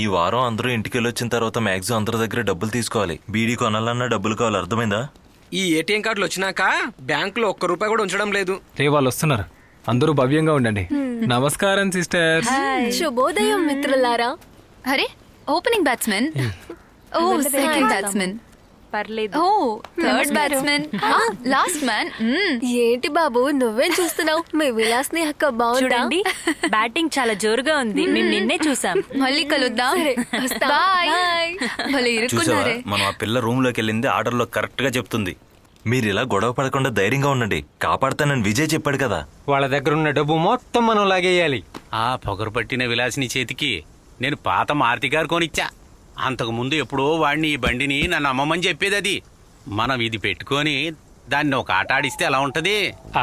ఈ వారం అందరూ ఇంటికి వెళ్ళొచ్చిన తర్వాత మ్యాక్సిమం అందరి దగ్గర డబ్బులు తీసుకోవాలి. బీడీ కొనాలన్నా డబ్బులు కావాలి, అర్థమైందా? ఈ ఏటీఎం కార్డులు వచ్చినాక బ్యాంకులో ₹1 కూడా ఉంచడం లేదు. రే వాళ్ళు వస్తున్నారు, అందరూ భవ్యంగా ఉండండి. నమస్కారం సిస్టర్. శుభోదయం మిత్రులారా. అరే ఓపెనింగ్ బ్యాట్స్మెన్, ఓ సెకండ్ బ్యాట్స్మెన్, పర్లేదు. ఓ థర్డ్ బ్యాట్స్మెన్, లాస్ట్ మ్యాన్. ఏంటి బాబు నువ్వేం చూస్తున్నావు? మీ విలాస్ని అక్క బాగుందా? చూడండి, బ్యాటింగ్ చాలా జోరుగా ఉంది. మేము నిన్నే చూసాం. మళ్ళీ కలుద్దాం. వస్తాం. బాయ్. బాయ్. భలే చూసావా, ఇరుక్కున్నారే. మనం ఆ పిల్ల రూమ్ లోకి వెళ్ళింది ఆర్డర్ లో కరెక్ట్ గా చెప్తుంది. మీరు ఇలా గొడవ పడకుండా ధైర్యంగా ఉండండి, కాపాడుతానని విజయ్ చెప్పాడు కదా. వాళ్ళ దగ్గర ఉన్న డబ్బు మొత్తం మనం లాగేయాలి. ఆ పొగరు పట్టిన విలాసిని చేతికి నేను పాత మారుతి గారు కొనిచ్చా. అంతకుముందు ఎప్పుడో వాడిని ఈ బండిని నన్ను అమ్మమని చెప్పేది. అది మనం ఇది పెట్టుకొని దాన్ని ఒక ఆట ఆడిస్తే ఎలా ఉంటది?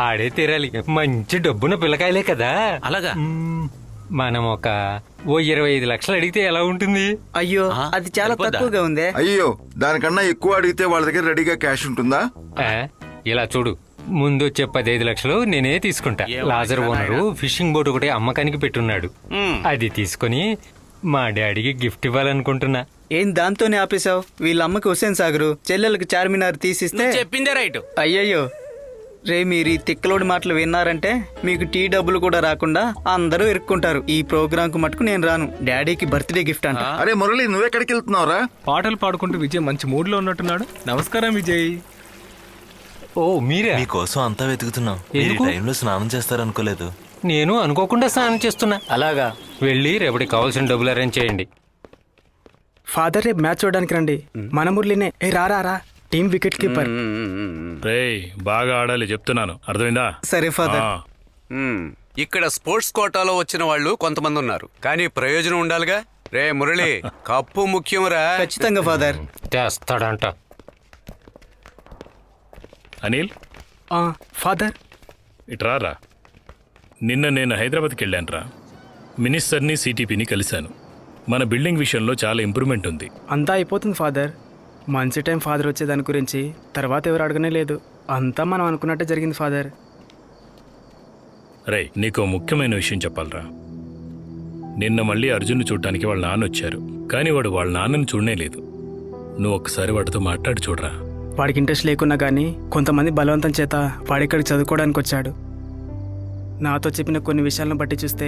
ఆడే తీరాలి. మంచి డబ్బున పిల్లకాయలే కదా. అలాగా మనం ఒక 25 లక్షలు అడిగితే ఎలా ఉంటుంది? అయ్యో ఆ, అది చాలా సరిపోద్దా? తక్కువగా ఉందే. అయ్యో దానికన్నా ఎక్కువ అడిగితే వాళ్ళ దగ్గర రెడీగా క్యాష్ ఉంటుందా? ఆ, ఇలా చూడు, ముందు వచ్చే 15 లక్షలు నేనే తీసుకుంటా. ఏం లాజర్ అవసరం ఓనరు నాయనా? ఫిషింగ్ బోట్ ఒకటి అమ్మకానికి పెట్టున్నాడు. ఉమ్. అది తీసుకొని మా డాడీకి గిఫ్ట్ ఇవ్వాలనుకుంటున్నా. ఏం దాంతోనే ఆపేశావు? వీళ్ళ అమ్మకి హుస్సేన్ సాగరు, చెల్లెలకు చార్మినార్ తీసిస్తే నువ్వు చెప్పిందే రైట్. అయ్యయ్యో రే, మీరు ఈ తిక్కలోడి మాటలు విన్నారంటే మీకు టీ డబ్బులు కూడా రాకుండా అందరూ ఇరుక్కుంటారు. ఈ ప్రోగ్రామ్ కు మటుకు నేను రాను. డాడీకి బర్త్డే గిఫ్ట్ అంట. అరే మురళి, నువ్వెక్కడికి వెళ్తున్నావురా? పాటలు పాడుకుంటూ విజయ్ మంచి మూడ్ లో ఉన్నట్టున్నాడు. నమస్కారం విజయ్. ఓ మీరే? మీకోసం అంతా వెతుకుతున్నాం. మీరు ఈ ఎందుకు? టైంలో స్నానం చేస్తారనుకోలేదు. నేను అనుకోకుండా స్నానం చేస్తున్నా. అలాగా? వెళ్ళి రేపటికి కావాల్సిన డబ్బులు అరేంజ్ చేయండి. ఫాదర్ రేపు మ్యాచ్ చూడడానికి రండి. మన మురళినే. ఏ రా టీం వికెట్ కీపర్. రేయ్ బాగా ఆడాలి చెప్తున్నాను, అర్థమైందా? సరే ఫాదర్. ఆ. ఇక్కడ స్పోర్ట్స్ కోటాలో వచ్చిన వాళ్ళు కొంతమంది ఉన్నారు, కానీ ప్రయోజనం ఉండాలిగా. రే మురళి, కప్పు ముఖ్యంరా. ఖచ్చితంగా ఫాదర్. తెస్తాడంట. అనిల్ ఫాదర్ ఇట్రారా. నిన్న నేను హైదరాబాద్కి వెళ్ళానురా. మినిస్టర్ని సిటీపీని కలిశాను. మన బిల్డింగ్ విషయంలో చాలా ఇంప్రూవ్మెంట్ ఉంది. అంతా అయిపోతుంది ఫాదర్. మంచి టైం ఫాదర్ వచ్చే దాని గురించి తర్వాత ఎవరు అడగనే లేదు. అంతా మనం అనుకున్నట్టే జరిగింది ఫాదర్. రేయ్ నీకు ముఖ్యమైన విషయం చెప్పాలరా. నిన్న మళ్ళీ అర్జున్ని చూడటానికి వాళ్ళ నాన్న వచ్చారు, కానీ వాడు వాళ్ళ నాన్నని చూడనే లేదు. నువ్వు ఒక్కసారి వాడితో మాట్లాడి చూడరా. వాడికి ఇంట్రెస్ట్ లేకున్నా కానీ కొంతమంది బలవంతం చేత వాడిక్కడికి చదువుకోవడానికి వచ్చాడు. నాతో చెప్పిన కొన్ని విషయాలను బట్టి చూస్తే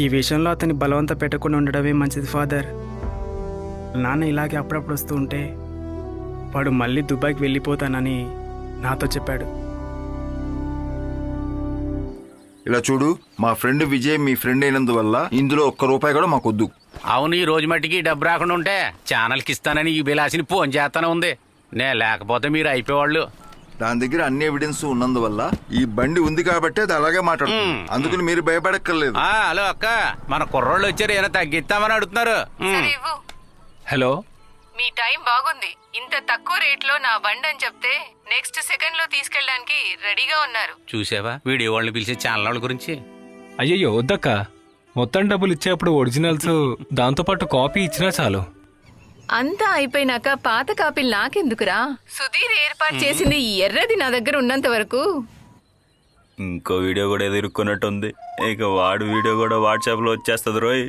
ఈ విషయంలో అతన్ని బలవంతం పెట్టకుండా ఉండడమే మంచిది ఫాదర్. నాన్న ఇలాగే అప్పుడప్పుడు వస్తూ ఉంటే వాడు మళ్ళీ దుబాయ్కి వెళ్ళిపోతానని నాతో చెప్పాడు. ఇలా చూడు, మా ఫ్రెండ్ విజయ్ మీ ఫ్రెండ్ అయినందువల్ల ఇందులో ₹1 కూడా మాకొద్దు. అవును, ఈ రోజు మట్టికి డబ్బు రాకుండా ఉంటే ఛానల్కి ఇస్తానని ఈ విలాసిని ఫోన్ చేస్తానే ఉంది. నే లేకపోతే మీరు అయిపోయేవాళ్ళు. దాని దగ్గర అన్ని ఎవిడెన్స్ ఉన్నందువల్ల ఈ బండి ఉంది కాబట్టి అది అలాగే మాట్లాడుతుంది. అందుకని మీరు భయపడక్కర్లేదు. హలో అక్క, మన కుర్రోళ్ళు వచ్చారు, ఏమైనా తగ్గిస్తామని అడుగుతున్నారు. హలో. మీ టైం బాగుంది. ఇంత తక్కువ రేట్ లో నా బండి అని చెప్తే నెక్స్ట్ సెకండ్ లో తీసుకెళ్ళడానికి రెడీగా ఉన్నారు. చూసావా వీడియో వాళ్ళని పిలిచే ఛానల్ వాళ్ళ గురించి? అయ్యయ్యో వద్దక్క, మొత్తం డబ్బులు ఇచ్చేప్పుడు ఒరిజినల్స్ దాంతోపాటు కాపీ ఇచ్చినా చాలు. అంతా అయిపోయినాక పాత కాపీలు నాకెందుకురా? సుధీర్ ఏర్పాటు చేసింది ఈ ఎర్రది నా దగ్గర ఉన్నంత వరకు. ఇంకో వీడియో కూడా ఎదుర్కొన్నట్టుంది. ఇక వాడు వీడియో కూడా వాట్సాప్ లో వచ్చేస్తుంది రోయ్.